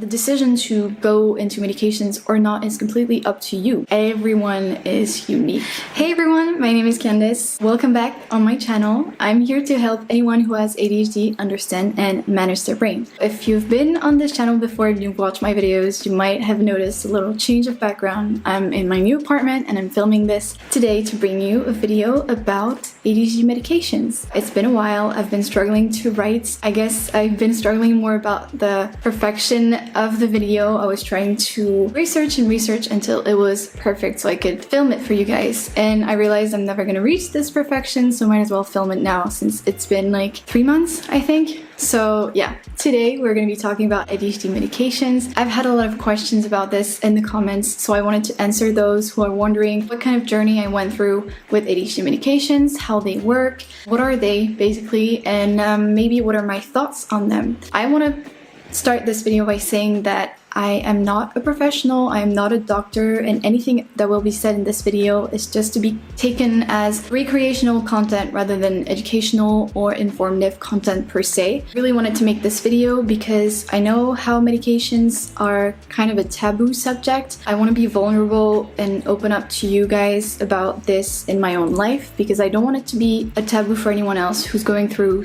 The decision to go into medications or not is completely up to you. Everyone is unique. Hey everyone, my name is Candice. Welcome back on my channel. I'm here to help anyone who has ADHD understand and manage their brain. If you've been on this channel before and you've watched my videos, you might have noticed a little change of background. I'm in my new apartment and I'm filming this today to bring you a video about ADHD medications. It's been a while. I've been struggling to write. I guess I've been struggling more about the perfection of the video. I was trying to research until it was perfect so I could film it for you guys. And I realized I'm never gonna reach this perfection, so might as well film it now since it's been like 3 months, I think. So yeah, today we're going to be talking about ADHD medications. I've had a lot of questions about this in the comments, so I wanted to answer those who are wondering what kind of journey I went through with ADHD medications, how they work, what are they basically, and maybe what are my thoughts on them. I want to start this video by saying that I am not a professional, I am not a doctor, and anything that will be said in this video is just to be taken as recreational content rather than educational or informative content per se. I really wanted to make this video because I know how medications are kind of a taboo subject. I want to be vulnerable and open up to you guys about this in my own life because I don't want it to be a taboo for anyone else who's going through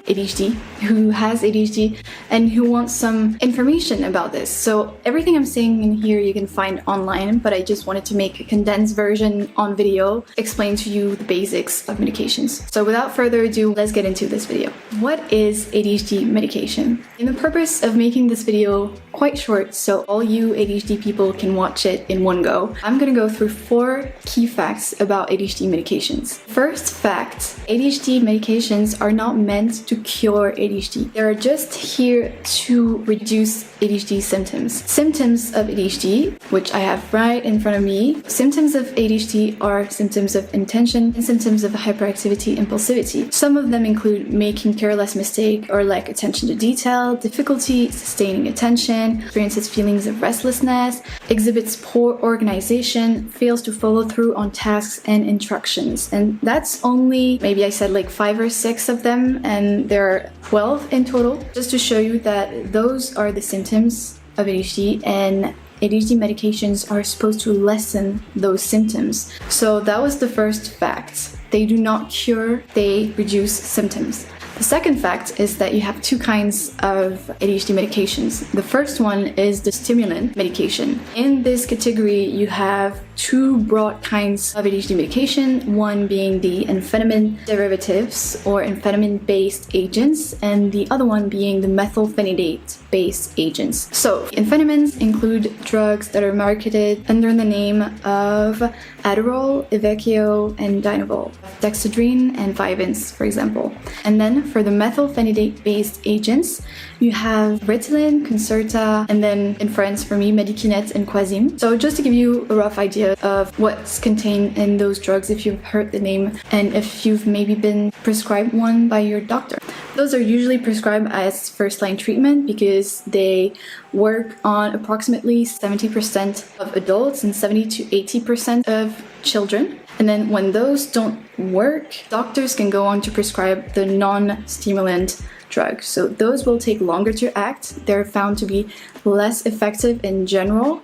ADHD, who has ADHD, and who wants some information about this. So everything I'm saying in here you can find online, but I just wanted to make a condensed version on video, explain to you the basics of medications. So without further ado, let's get into this video. What is ADHD medication? And the purpose of making this video quite short so all you ADHD people can watch it in one go, I'm gonna go through 4 key facts about ADHD medications. First fact, ADHD medications are not meant to cure ADHD. They're just here to reduce ADHD symptoms. Symptoms of ADHD, which I have right in front of me. Symptoms of ADHD are symptoms of intention and symptoms of hyperactivity, impulsivity. Some of them include making careless mistake or lack attention to detail, difficulty sustaining attention, experiences feelings of restlessness, exhibits poor organization, fails to follow through on tasks and instructions. And that's only, maybe I said like 5 or 6 of them, and there are 12 in total, just to show you that those are the symptoms of ADHD, and ADHD medications are supposed to lessen those symptoms. So that was the first fact. They do not cure, they reduce symptoms. The second fact is that you have 2 kinds of ADHD medications. The first one is the stimulant medication. In this category, you have 2 broad kinds of ADHD medication, one being the amphetamine derivatives or amphetamine-based agents, and the other one being the methylphenidate-based agents. So, amphetamines include drugs that are marketed under the name of Adderall, Iveco, and Dinovol, Dexedrine, and Vyvanse, for example. And then for the methylphenidate-based agents, you have Ritalin, Concerta, and then in France for me, Medikinet and Quasim. So just to give you a rough idea of what's contained in those drugs if you've heard the name and if you've maybe been prescribed one by your doctor. Those are usually prescribed as first-line treatment because they work on approximately 70% of adults and 70 to 80% of children. And then when those don't work, doctors can go on to prescribe the non-stimulant drugs. So those will take longer to act. They're found to be less effective in general,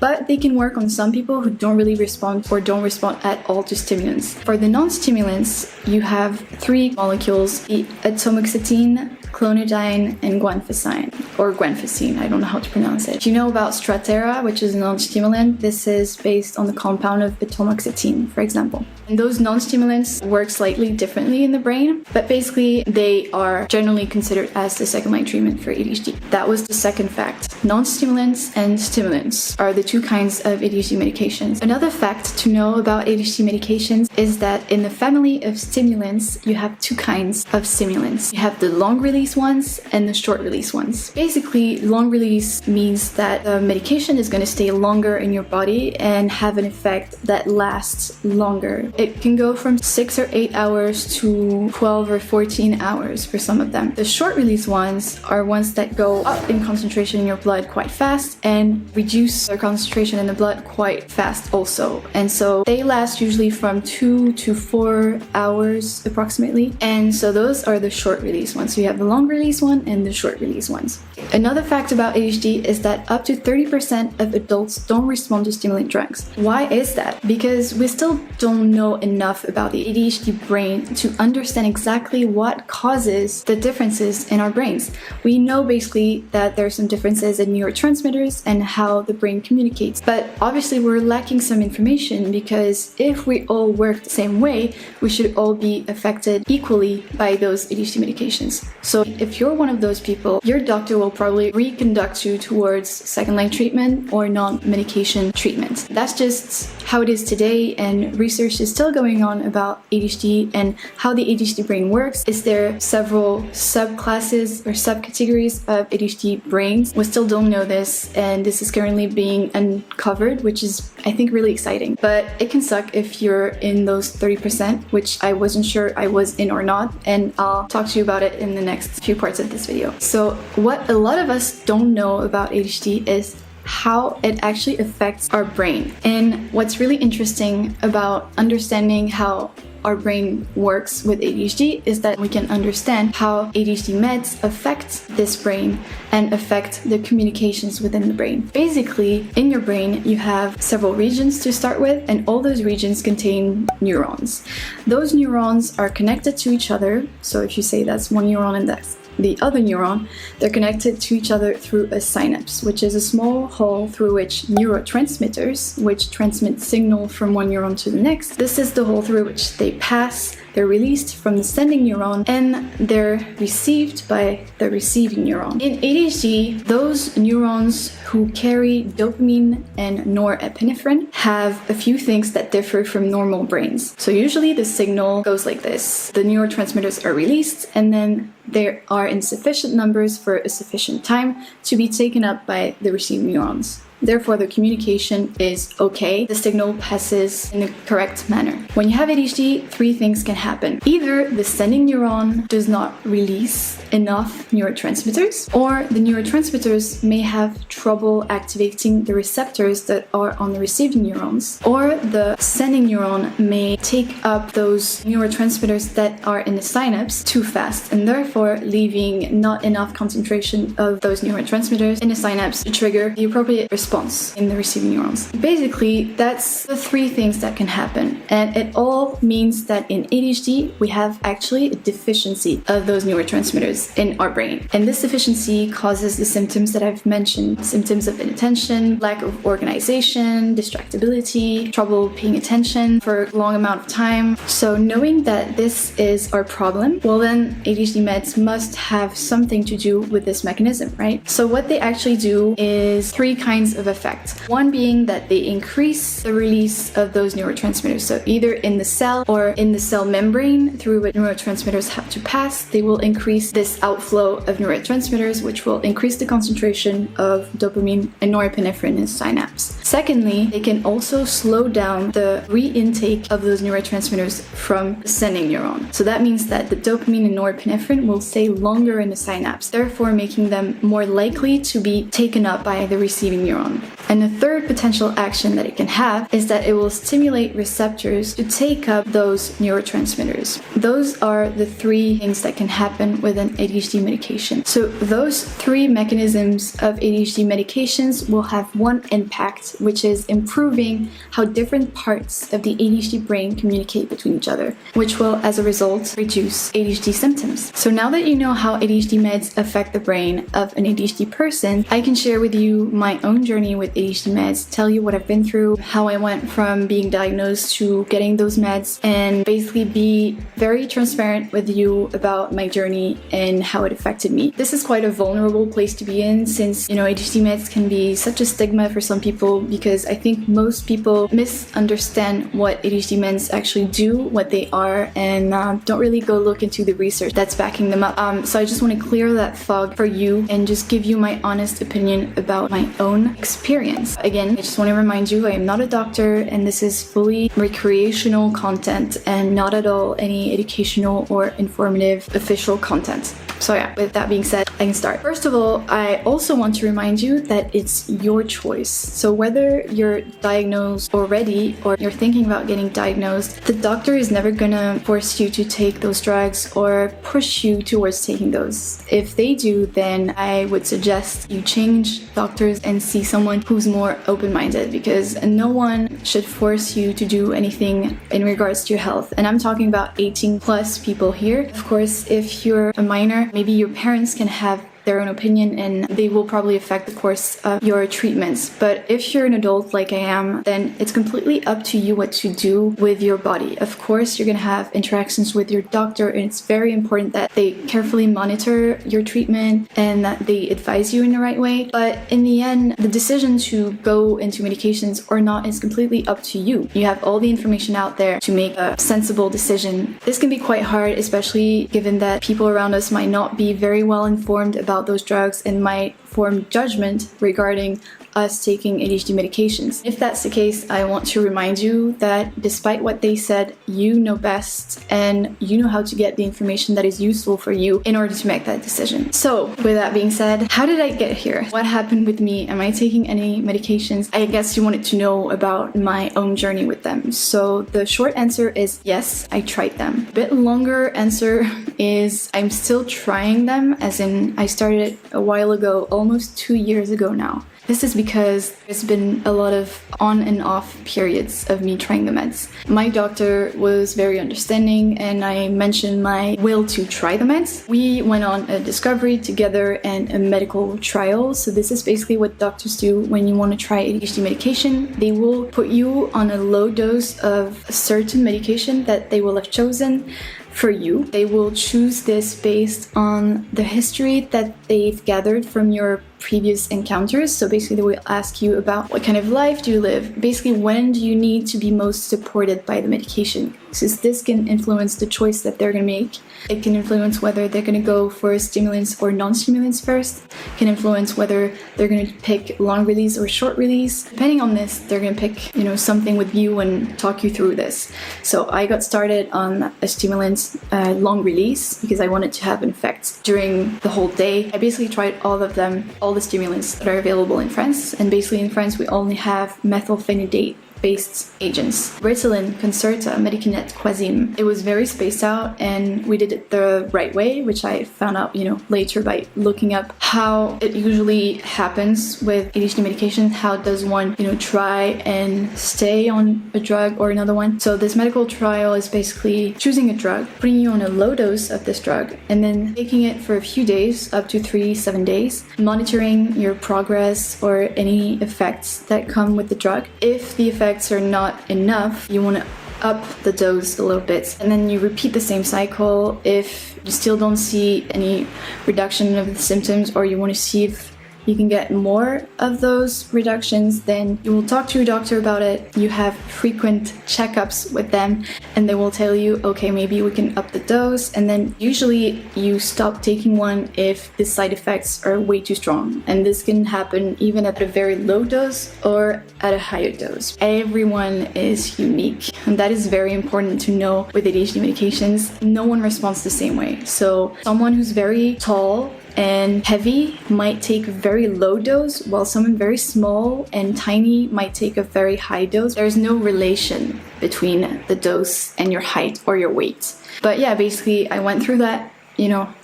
but they can work on some people who don't really respond or don't respond at all to stimulants. For the non-stimulants, you have 3 molecules, the atomoxetine, clonidine, and guanfacine, or guanfacine, I don't know how to pronounce it. If you know about Strattera, which is a non-stimulant, this is based on the compound of atomoxetine, for example. And those non-stimulants work slightly differently in the brain, but basically they are generally considered as the second-line treatment for ADHD. That was the second fact. Non-stimulants and stimulants are the 2 kinds of ADHD medications. Another fact to know about ADHD medications is that in the family of stimulants, you have 2 kinds of stimulants. You have the long-release ones and the short-release ones. Basically, long-release means that the medication is going to stay longer in your body and have an effect that lasts longer. It can go from 6 or 8 hours to 12 or 14 hours for some of them. The short-release ones are ones that go up in concentration in your blood blood quite fast and reduce their concentration in the blood quite fast also. And so they last usually from 2 to 4 hours approximately. And so those are the short release ones. So you have the long release one and the short release ones. Another fact about ADHD is that up to 30% of adults don't respond to stimulant drugs. Why is that? Because we still don't know enough about the ADHD brain to understand exactly what causes the differences in our brains. We know basically that there are some differences in neurotransmitters and how the brain communicates, but obviously we're lacking some information, because if we all work the same way, we should all be affected equally by those ADHD medications. So if you're one of those people, your doctor will probably reconduct you towards second-line treatment or non-medication treatment. That's just how it is today, and research is still going on about ADHD and how the ADHD brain works. Is there several subclasses or subcategories of ADHD brains? We still don't know this, and this is currently being uncovered, which is, I think, really exciting. But it can suck if you're in those 30%, which I wasn't sure I was in or not, and I'll talk to you about it in the next few parts of this video. So what a lot of us don't know about ADHD is how it actually affects our brain. And what's really interesting about understanding how our brain works with ADHD is that we can understand how ADHD meds affect this brain and affect the communications within the brain. Basically, in your brain, you have several regions to start with, and all those regions contain neurons. Those neurons are connected to each other. So if you say that's one neuron and that's the other neuron, they're connected to each other through a synapse, which is a small hole through which neurotransmitters, which transmit signal from one neuron to the next, this is the hole through which they pass. They're released from the sending neuron and they're received by the receiving neuron. In ADHD, those neurons who carry dopamine and norepinephrine have a few things that differ from normal brains. So usually the signal goes like this. The neurotransmitters are released, and then there are insufficient numbers for a sufficient time to be taken up by the receiving neurons. Therefore, the communication is okay. The signal passes in the correct manner. When you have ADHD, three things can happen. Either the sending neuron does not release enough neurotransmitters, or the neurotransmitters may have trouble activating the receptors that are on the receiving neurons, or the sending neuron may take up those neurotransmitters that are in the synapse too fast, and therefore leaving not enough concentration of those neurotransmitters in the synapse to trigger the appropriate response in the receiving neurons. Basically, that's the three things that can happen, and it all means that in ADHD we have actually a deficiency of those neurotransmitters in our brain, and this deficiency causes the symptoms that I've mentioned: symptoms of inattention, lack of organization, distractibility, trouble paying attention for a long amount of time. So knowing that this is our problem, well then ADHD meds must have something to do with this mechanism, right? So what they actually do is three kinds of effects. One being that they increase the release of those neurotransmitters. So either in the cell or in the cell membrane through which neurotransmitters have to pass, they will increase this outflow of neurotransmitters, which will increase the concentration of dopamine and norepinephrine in the synapse. Secondly, they can also slow down the reintake of those neurotransmitters from the sending neuron. So that means that the dopamine and norepinephrine will stay longer in the synapse, therefore making them more likely to be taken up by the receiving neuron. And the third potential action that it can have is that it will stimulate receptors to take up those neurotransmitters. Those are the three things that can happen with an ADHD medication. So those three mechanisms of ADHD medications will have one impact, which is improving how different parts of the ADHD brain communicate between each other, which will, as a result, reduce ADHD symptoms. So now that you know how ADHD meds affect the brain of an ADHD person, I can share with you my own journey with ADHD meds, tell you what I've been through, how I went from being diagnosed to getting those meds, and basically be very transparent with you about my journey and how it affected me. This is quite a vulnerable place to be in, since, ADHD meds can be such a stigma for some people, because I think most people misunderstand what ADHD meds actually do, what they are, and don't really go look into the research that's backing them up. So I just want to clear that fog for you and just give you my honest opinion about my own experience. Again, I just want to remind you, I am not a doctor, and this is fully recreational content and not at all any educational or informative official content. So yeah, with that being said, I can start. First of all, I also want to remind you that it's your choice. So whether you're diagnosed already or you're thinking about getting diagnosed, the doctor is never gonna force you to take those drugs or push you towards taking those. If they do, then I would suggest you change doctors and see someone who's more open-minded, because no one should force you to do anything in regards to your health. And I'm talking about 18 plus people here. Of course, if you're a minor, maybe your parents can have their own opinion and they will probably affect the course of your treatments. But if you're an adult like I am, then it's completely up to you what to do with your body. Of course, you're gonna have interactions with your doctor, and it's very important that they carefully monitor your treatment and that they advise you in the right way. But in the end, the decision to go into medications or not is completely up to you. You have all the information out there to make a sensible decision. This can be quite hard, especially given that people around us might not be very well informed about those drugs and might form judgment regarding us taking ADHD medications. If that's the case, I want to remind you that despite what they said, you know best and you know how to get the information that is useful for you in order to make that decision. So with that being said, how did I get here? What happened with me? Am I taking any medications? I guess you wanted to know about my own journey with them. So the short answer is yes, I tried them. A bit longer answer is I'm still trying them, as in I started a while ago, almost 2 years ago now. This is because there's been a lot of on and off periods of me trying the meds. My doctor was very understanding and I mentioned my will to try the meds. We went on a discovery together and a medical trial. So this is basically what doctors do when you want to try ADHD medication. They will put you on a low dose of a certain medication that they will have chosen for you. They will choose this based on the history that they've gathered from your previous encounters. So basically they will ask you about what kind of life do you live? Basically, when do you need to be most supported by the medication? Since this can influence the choice that they're gonna make. It can influence whether they're gonna go for stimulants or non-stimulants first. It can influence whether they're gonna pick long release or short release. Depending on this, they're gonna pick, something with you and talk you through this. So I got started on a stimulant long release because I wanted to have an effect during the whole day. I basically tried all of them, all the stimulants that are available in France. And basically in France, we only have methylphenidate based agents. Ritalin, Concerta, Medicanet, Quasim. It was very spaced out and we did it the right way, which I found out, later by looking up how it usually happens with ADHD medication. How does one, try and stay on a drug or another one? So this medical trial is basically choosing a drug, putting you on a low dose of this drug, and then taking it for a few days, up to 7 days, monitoring your progress or any effects that come with the drug. If the effects are not enough, you want to up the dose a little bit, and then you repeat the same cycle. If you still don't see any reduction of the symptoms, or you want to see if you can get more of those reductions, then you will talk to your doctor about it. You have frequent checkups with them and they will tell you, okay, maybe we can up the dose. And then usually you stop taking one if the side effects are way too strong. And this can happen even at a very low dose or at a higher dose. Everyone is unique. And that is very important to know with ADHD medications. No one responds the same way. So someone who's very tall and heavy might take a very low dose, while someone very small and tiny might take a very high dose. There's no relation between the dose and your height or your weight. But yeah, basically I went through that,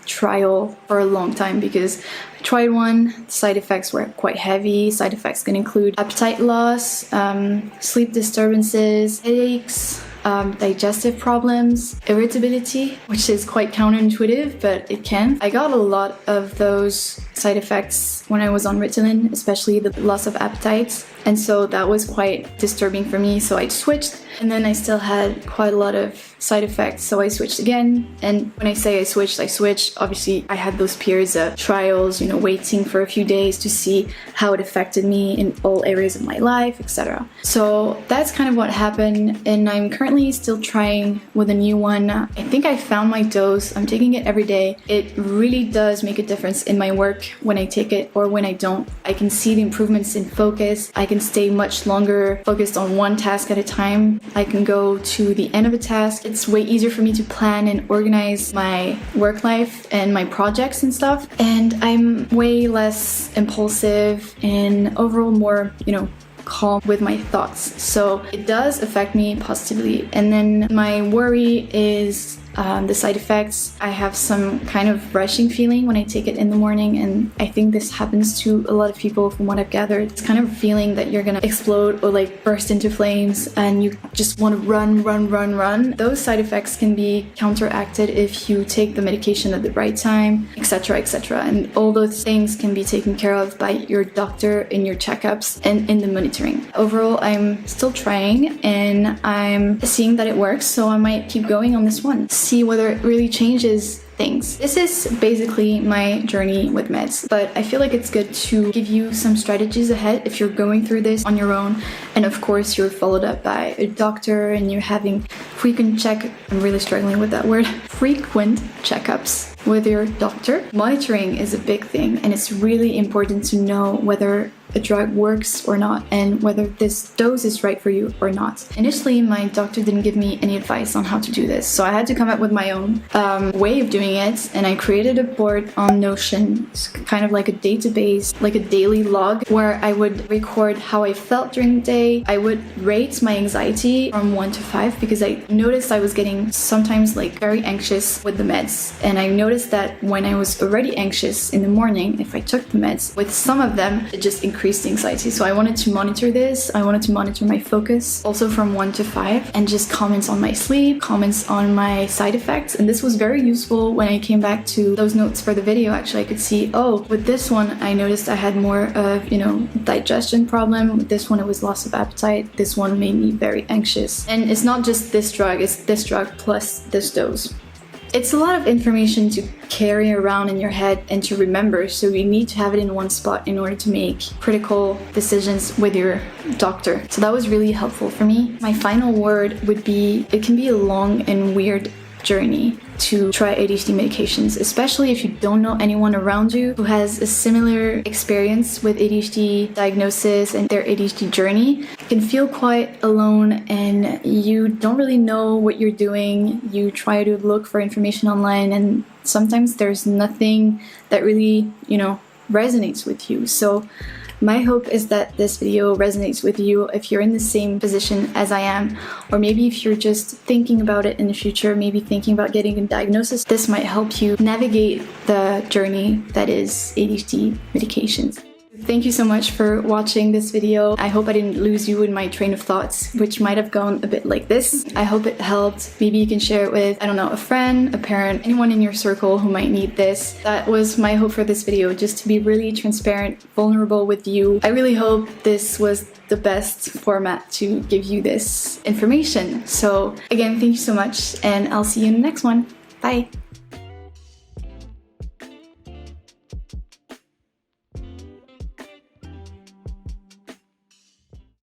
trial for a long time because I tried one, side effects were quite heavy. Side effects can include appetite loss, sleep disturbances, headaches, digestive problems, irritability, which is quite counterintuitive, but it can. I got a lot of those side effects when I was on Ritalin, especially the loss of appetite. And so that was quite disturbing for me. So I switched, and then I still had quite a lot of side effects. So I switched again. And when I say I switched, obviously I had those periods of trials, waiting for a few days to see how it affected me in all areas of my life, etc. So that's kind of what happened. And I'm currently still trying with a new one. I think I found my dose. I'm taking it every day. It really does make a difference in my work when I take it or when I don't. I can see the improvements in focus. I can stay much longer focused on one task at a time. I can go to the end of a task. It's way easier for me to plan and organize my work life and my projects and stuff. And I'm way less impulsive and overall more, calm with my thoughts. So it does affect me positively. And then my worry is the side effects. I have some kind of rushing feeling when I take it in the morning, and I think this happens to a lot of people from what I've gathered. It's kind of a feeling that you're gonna explode or like burst into flames and you just want to run. Those side effects can be counteracted if you take the medication at the right time, etc., etc. And all those things can be taken care of by your doctor in your checkups and in the monitoring. Overall, I'm still trying and I'm seeing that it works, so I might keep going on this one. See whether it really changes things. This is basically my journey with meds, but I feel like it's good to give you some strategies ahead if you're going through this on your own, and of course you're followed up by a doctor and you're having frequent I'm really struggling with that word, frequent checkups with your doctor. Monitoring is a big thing, and it's really important to know whether a drug works or not and whether this dose is right for you or not. Initially, my doctor didn't give me any advice on how to do this, so I had to come up with my own way of doing it, and I created a board on Notion. It's kind of like a database, like a daily log, where I would record how I felt during the day. I would rate my anxiety from 1 to 5 because I noticed I was getting sometimes like very anxious with the meds, and I noticed that when I was already anxious in the morning, if I took the meds, with some of them, it just increased anxiety. So I wanted to monitor this. I wanted to monitor my focus also from 1 to 5 and just comments on my sleep, comments on my side effects. And this was very useful when I came back to those notes for the video. Actually, I could see, with this one, I noticed I had more of, digestion problem. With this one, it was loss of appetite. This one made me very anxious. And it's not just this drug, it's this drug plus this dose. It's a lot of information to carry around in your head and to remember, so you need to have it in one spot in order to make critical decisions with your doctor. So that was really helpful for me. My final word would be, it can be a long and weird journey to try ADHD medications, especially if you don't know anyone around you who has a similar experience with ADHD diagnosis and their ADHD journey. You can feel quite alone and you don't really know what you're doing. You try to look for information online and sometimes there's nothing that really, resonates with you. So my hope is that this video resonates with you if you're in the same position as I am, or maybe if you're just thinking about it in the future, maybe thinking about getting a diagnosis. This might help you navigate the journey that is ADHD medications. Thank you so much for watching this video. I hope I didn't lose you in my train of thoughts, which might have gone a bit like this. I hope it helped. Maybe you can share it with, a friend, a parent, anyone in your circle who might need this. That was my hope for this video, just to be really transparent, vulnerable with you. I really hope this was the best format to give you this information. So again, thank you so much, and I'll see you in the next one. Bye!